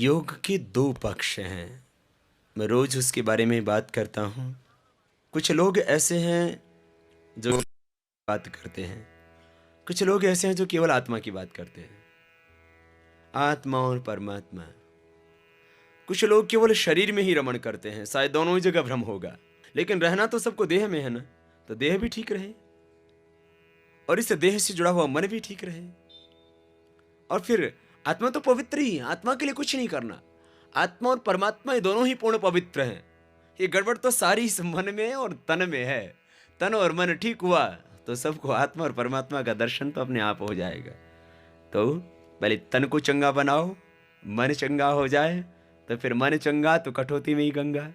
योग के दो पक्ष हैं। मैं रोज उसके बारे में बात करता हूँ। कुछ लोग ऐसे हैं जो बात करते हैं, कुछ लोग ऐसे हैं जो केवल आत्मा की बात करते हैं, आत्मा और परमात्मा। कुछ लोग केवल शरीर में ही रमण करते हैं, शायद दोनों ही जगह भ्रम होगा, लेकिन रहना तो सबको देह में है ना, तो देह भी ठीक रहे और इस देह से जुड़ा हुआ मन भी ठीक रहे। और फिर आत्मा तो पवित्र ही है, आत्मा के लिए कुछ नहीं करना। आत्मा और परमात्मा ये दोनों ही पूर्ण पवित्र हैं। ये गड़बड़ तो सारी इस मन में और तन में है। तन और मन ठीक हुआ तो सबको आत्मा और परमात्मा का दर्शन तो अपने आप हो जाएगा। तो पहले तन को चंगा बनाओ, मन चंगा हो जाए तो फिर मन चंगा तो कठौती में ही गंगा।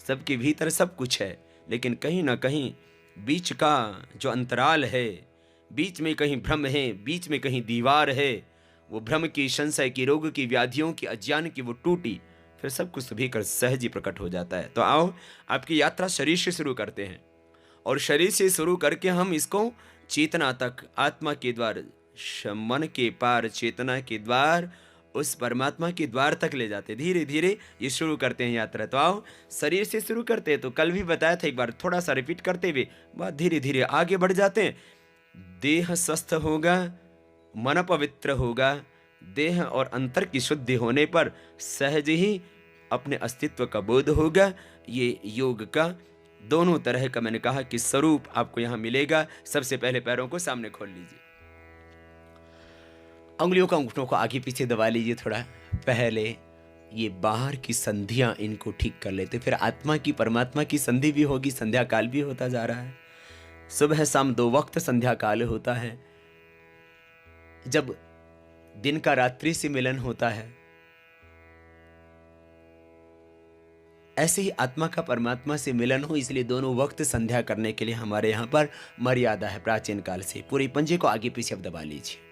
सबके भीतर सब कुछ है, लेकिन कहीं ना कहीं बीच का जो अंतराल है, बीच में कहीं भ्रम है, बीच में कहीं दीवार है, वो भ्रम की, संशय की, रोग की, व्याधियों की, अज्ञान की वो टूटी, फिर सब कुछ सभी कर सहज ही प्रकट हो जाता है। तो आओ आपकी यात्रा शरीर से शुरू करते हैं और शरीर से शुरू करके हम इसको चेतना तक, आत्मा के द्वार, मन के पार चेतना के द्वार, उस परमात्मा के द्वार तक ले जाते। धीरे धीरे ये शुरू करते हैं यात्रा। तो आओ शरीर से शुरू करते हैं। तो कल भी बताया था, एक बार थोड़ा सा रिपीट करते हुए बात धीरे धीरे आगे बढ़ जाते हैं। देह स्वस्थ होगा, मन पवित्र होगा। देह और अंतर की शुद्धि होने पर सहज ही अपने अस्तित्व का बोध होगा। ये योग का दोनों तरह का मैंने कहा कि स्वरूप आपको यहां मिलेगा। सबसे पहले पैरों को सामने खोल लीजिए, उंगलियों का अंगूठों को आगे पीछे दबा लीजिए थोड़ा। पहले ये बाहर की संधियां इनको ठीक कर लेते, फिर आत्मा की परमात्मा की संधि भी होगी। संध्या काल भी होता जा रहा है, सुबह शाम 2 वक्त संध्या काल होता है, जब दिन का रात्रि से मिलन होता है। ऐसे ही आत्मा का परमात्मा से मिलन हो, इसलिए दोनों वक्त संध्या करने के लिए हमारे यहां पर मर्यादा है प्राचीन काल से। पूरे पंजे को आगे पीछे अब दबा लीजिए।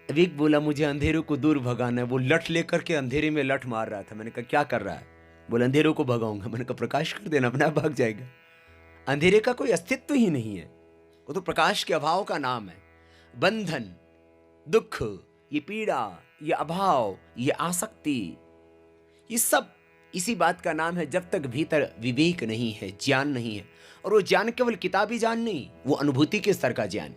एक बोला मुझे अंधेरों को दूर भगाना है। वो लठ लेकर के अंधेरे में लठ मार रहा था। मैंने कहा क्या कर रहा है? बोला अंधेरों को भगाऊंगा। मैंने कहा प्रकाश कर देना, अपने आप भाग जाएगा। अंधेरे का कोई अस्तित्व ही नहीं है, वो तो प्रकाश के अभाव का नाम है। बंधन, दुख, ये पीड़ा, ये अभाव, ये आसक्ति, ये सब इसी बात का नाम है। जब तक भीतर विवेक नहीं है, ज्ञान नहीं है, और वो ज्ञान केवल किताबी ज्ञान नहीं, वो अनुभूति के स्तर का ज्ञान।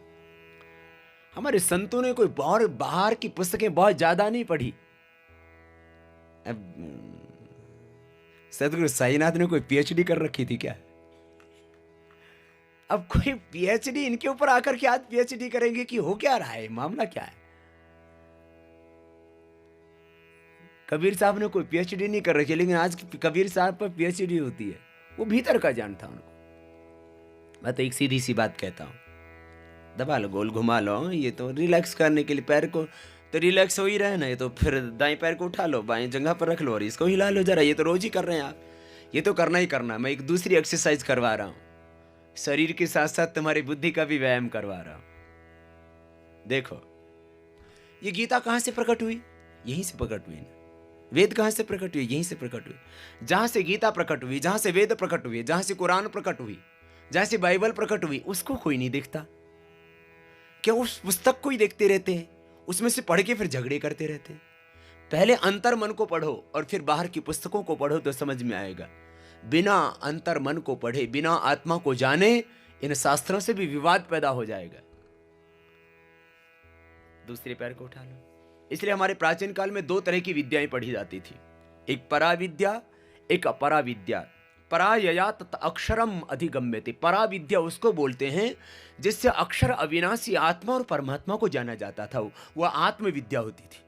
हमारे संतों ने कोई बहुत बाहर की पुस्तकें बहुत ज्यादा नहीं पढ़ी। सदगुरु साईनाथ ने कोई पीएचडी कर रखी थी क्या? अब कोई पीएचडी इनके ऊपर आकर के आज पीएचडी करेंगे कि हो क्या रहा है, मामला क्या है? कबीर साहब ने कोई पीएचडी नहीं कर रखी, लेकिन आज कबीर साहब पर पीएचडी होती है। वो भीतर का ज्ञान था उनको। मैं तो एक सीधी सी बात कहता हूं, दबा लो, गोल घुमा लो। ये तो रिलैक्स करने के लिए, पैर को तो रिलैक्स हो ही रहे ना। ये तो फिर दाएं पैर को उठा लो, बाएं जगह पर रख लो और इसको हिला लो जरा। ये तो रोज ही कर रहे हैं आप, ये तो करना ही करना। मैं एक दूसरी एक्सरसाइज करवा रहा हूं, शरीर के साथ साथ तुम्हारी बुद्धि का भी व्यायाम करवा रहा हूं। देखो ये गीता कहां से प्रकट हुई? यहीं से प्रकट हुई ना। वेद कहां से प्रकट हुई? यहीं से प्रकट हुई। जहां से गीता प्रकट हुई, जहां से वेद प्रकट हुई, जहां से कुरान प्रकट हुई, जहां से बाइबल प्रकट हुई, उसको कोई नहीं देखता। क्या उस पुस्तक को ही देखते रहते हैं? उसमें से पढ़ के फिर झगड़े करते रहते हैं। पहले अंतर मन को पढ़ो और फिर बाहर की पुस्तकों को पढ़ो तो समझ में आएगा। बिना अंतर मन को पढ़े, बिना आत्मा को जाने, इन शास्त्रों से भी विवाद पैदा हो जाएगा। दूसरे पैर को उठा लो। इसलिए हमारे प्राचीन काल में 2 तरह की विद्याएं पढ़ी जाती थी, एक परा विद्या, एक अपरा विद्या। परायया तत् अक्षरम अधिगम्यते। परा विद्या उसको बोलते हैं जिससे अक्षर अविनाशी आत्मा और परमात्मा को जाना जाता था, वह आत्म विद्या होती थी।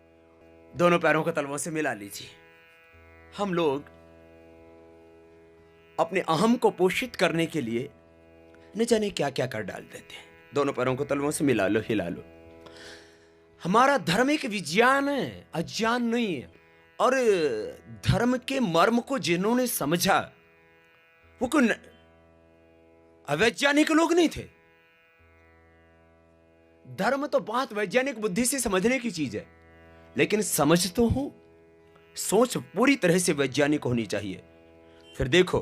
दोनों पैरों को तलवों से मिला लीजिए। हम लोग अपने अहम को पोषित करने के लिए न जाने क्या क्या कर डाल देते हैं। दोनों पैरों को तलवों से मिला लो, हिला लो। हमारा धर्म एक विज्ञान है, अज्ञान नहीं है। और धर्म के मर्म को जिन्होंने समझा वो कोई अवैज्ञानिक लोग नहीं थे। धर्म तो बात वैज्ञानिक बुद्धि से समझने की चीज है, लेकिन समझ तो हो, सोच पूरी तरह से वैज्ञानिक होनी चाहिए। फिर देखो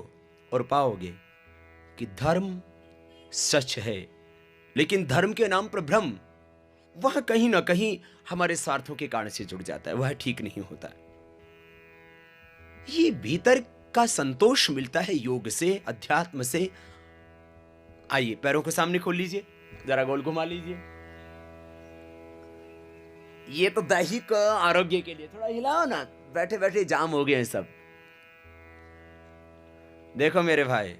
और पाओगे कि धर्म सच है, लेकिन धर्म के नाम पर भ्रम, वह कहीं ना कहीं हमारे स्वार्थों के कारण से जुड़ जाता है, वह ठीक नहीं होता। ये भीतर का संतोष मिलता है योग से, अध्यात्म से। आइए पैरों को सामने खोल लीजिए, जरा गोल घुमा लीजिए। ये तो दैहिक आरोग्य के लिए, थोड़ा हिलाओ ना, बैठे बैठे जाम हो गए हैं सब। देखो मेरे भाई,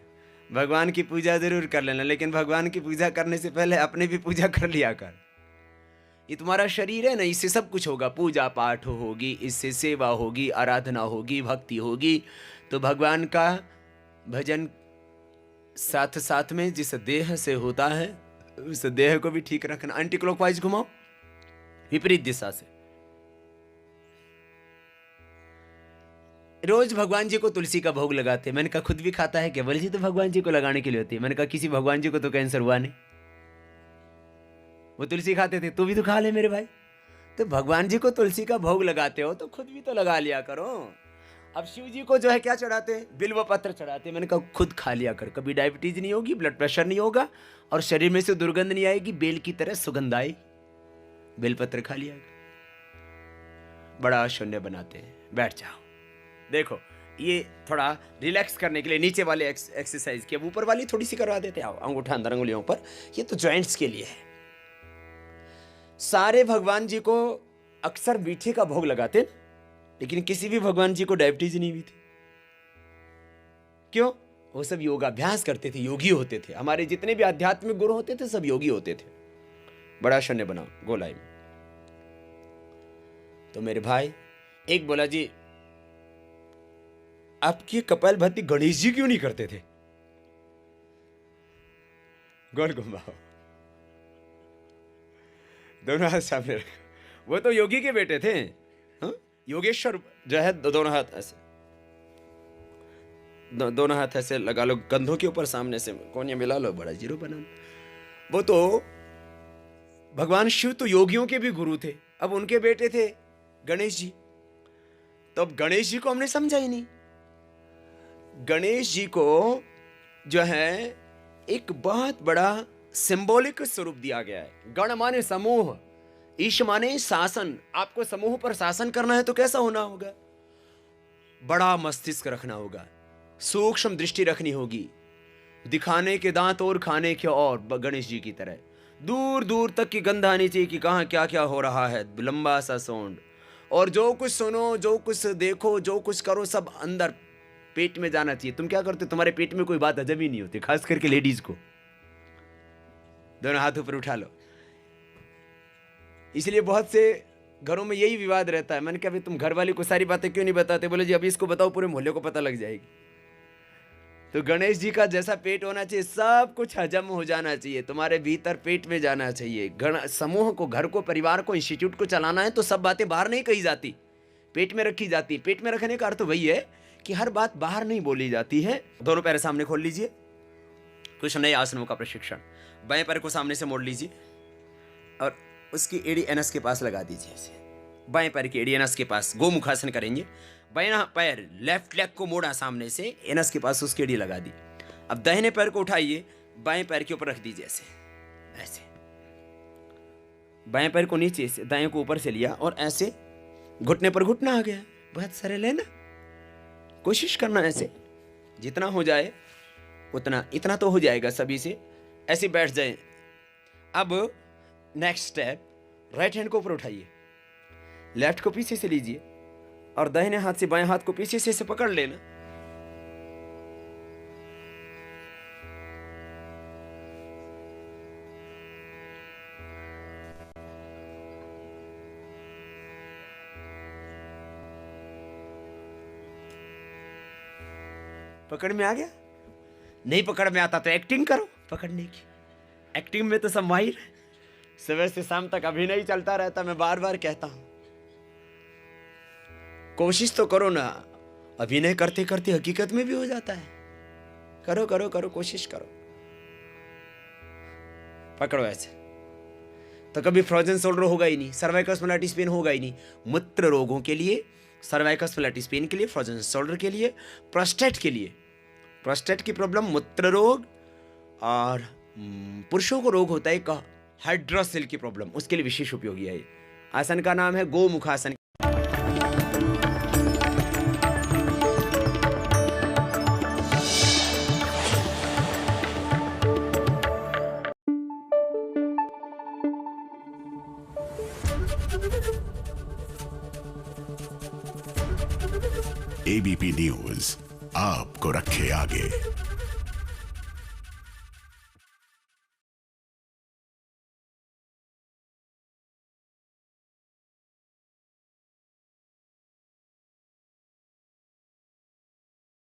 भगवान की पूजा जरूर कर लेना, लेकिन भगवान की पूजा करने से पहले अपने भी पूजा कर लिया कर। ये तुम्हारा शरीर है ना, इससे सब कुछ होगा। पूजा पाठ होगी, इससे सेवा होगी, आराधना होगी, भक्ति होगी। तो भगवान का भजन साथ साथ में जिस देह से होता है, उस देह को भी ठीक रखना। एंटी क्लॉकवाइज घुमाओ, विपरीत दिशा से। रोज भगवान जी को तुलसी का भोग लगाते हैं। मैंने कहा खुद भी खाता है क्या? बोले जी तो भगवान जी को लगाने के लिए होती है। मैंने कहा किसी भगवान जी को तो कैंसर हुआ नहीं, वो तुलसी खाते थे, तू भी तो खा ले मेरे भाई। तो भगवान जी को तुलसी का भोग लगाते हो तो खुद भी तो लगा लिया करो। अब शिव जी को जो है क्या चढ़ाते हैं? बिल्व पत्र चढ़ाते हैं। मैंने कहा खुद खा लिया कर, कभी डायबिटीज नहीं होगी, ब्लड प्रेशर नहीं होगा, और शरीर में से दुर्गंध नहीं आएगी, बेल की तरह सुगंध आएगी। बेलपत्र खा लिया कर। बड़ा शून्य बनाते हैं। बैठ जाओ। देखो ये थोड़ा रिलैक्स करने के लिए नीचे वाले एक्सरसाइज की, अब ऊपर वाली थोड़ी सी करवा देते हैं। आओ, अंगूठा अंदर अंगुलियों पर। ये तो जॉइंट्स के लिए है। सारे भगवान जी को अक्सर मीठे का भोग लगाते, लेकिन किसी भी भगवान जी को डायबिटीज नहीं हुई थी। क्यों? वो सब योगाभ्यास करते थे, योगी होते थे। हमारे जितने भी आध्यात्मिक गुरु होते थे सब योगी होते थे। बड़ा शून्य बनाओ गोलाई में। तो मेरे भाई, एक बोला जी आपकी कपालभाति गणेश जी क्यों नहीं करते थे? गोल घुमाओ, दोनों हाथ सामने रखो। वो तो योगी के बेटे थे। हाँ? योगेश्वर जो है, दोनों हाथ ऐसे, दोनों हाथ ऐसे लगा लो कंधों के ऊपर, सामने से कोनिया मिला लो, बड़ा जीरो बना। वो तो भगवान शिव तो योगियों के भी गुरु थे, अब उनके बेटे थे गणेश जी। तो अब गणेश जी को हमने समझा ही नहीं। गणेश जी को जो है एक बहुत बड़ा सिंबॉलिक स्वरूप दिया गया है। गण माने समूह, ईश माने शासन। आपको समूह पर शासन करना है तो कैसा होना होगा? बड़ा मस्तिष्क रखना होगा, सूक्ष्म दृष्टि रखनी होगी, दिखाने के दांत और खाने के और। गणेश जी की तरह दूर दूर तक की गंध आनी चाहिए कि कहाँ क्या क्या हो रहा है। लंबा सा सोंड, और जो कुछ सुनो, जो कुछ देखो, जो कुछ करो, सब अंदर पेट में जाना चाहिए। तुम क्या करते हो? तुम्हारे पेट में कोई बात हजम ही नहीं होती, खास करके लेडीज को। दोनों हाथ ऊपर उठा लो। इसलिए बहुत से घरों में यही विवाद रहता है। मैंने कहा तुम घर वाली को सारी बातें क्यों नहीं बताते? बोले जी अभी इसको बताओ, पूरे मोहल्ले को पता लग जाएगी। तो गणेश जी का जैसा पेट होना चाहिए, सब कुछ हजम हो जाना चाहिए, तुम्हारे भीतर पेट में जाना चाहिए। समूह को, घर को, परिवार को, इंस्टीट्यूट को चलाना है तो सब बातें बाहर नहीं कही जाती, पेट में रखी जाती। पेट में रखने का अर्थ वही है कि हर बात बाहर नहीं बोली जाती है। दोनों पैर सामने खोल लीजिए। कुछ नए आसनों का प्रशिक्षण। बाएं पैर को सामने से मोड़ लीजिए और उसकी एड़ी एनस के पास लगा दीजिए। ऐसे बाएं पैर की एड़ी एनस के पास गोमुखासन करेंगे। बाएं पैर, लेफ्ट लेग को मोड़ा सामने से, एनस के पास उसकी एड़ी लगा दी। अब दाहिने पैर को उठाइए, बाएं पैर के ऊपर रख दीजिए। ऐसे ऐसे बाएं पैर को नीचे से, दाएं को ऊपर से लिया और ऐसे घुटने पर घुटना आ गया। बहुत सरल है ना? कोशिश करना ऐसे, जितना हो जाए उतना। इतना तो हो जाएगा सभी से। ऐसे बैठ जाए। अब नेक्स्ट स्टेप, राइट हैंड को ऊपर उठाइए, लेफ्ट को पीछे से लीजिए और दाहिने हाथ से बाएं हाथ को पीछे से पकड़ लेना। पकड़ में आ गया? नहीं पकड़ में आता तो एक्टिंग करो पकड़ने की। एक्टिंग में तो सब माहिर है। सुबह से शाम तक अभिनय ही चलता रहता। मैं बार बार कहता हूं, कोशिश तो करो ना। अभिनय करते करते हकीकत में भी हो जाता है। करो करो करो, कोशिश करो। पकड़ो ऐसे तो कभी फ्रोजन शोल्डर होगा ही नहीं, सर्वाइकल स्पॉन्डिलाइटिस पेन होगा ही नहीं। मूत्र रोगों के लिए, सर्वाइकल स्पॉन्डिलाइटिस पेन के लिए, फ्रोजन शोल्डर के लिए, प्रोस्टेट के लिए, प्रोस्टेट की प्रॉब्लम, मूत्र रोग, और पुरुषों को रोग होता है एक हाइड्रोसिल की प्रॉब्लम, उसके लिए विशेष उपयोगी है। आसन का नाम है गोमुखासन। एबीपी न्यूज आपको रखे आगे।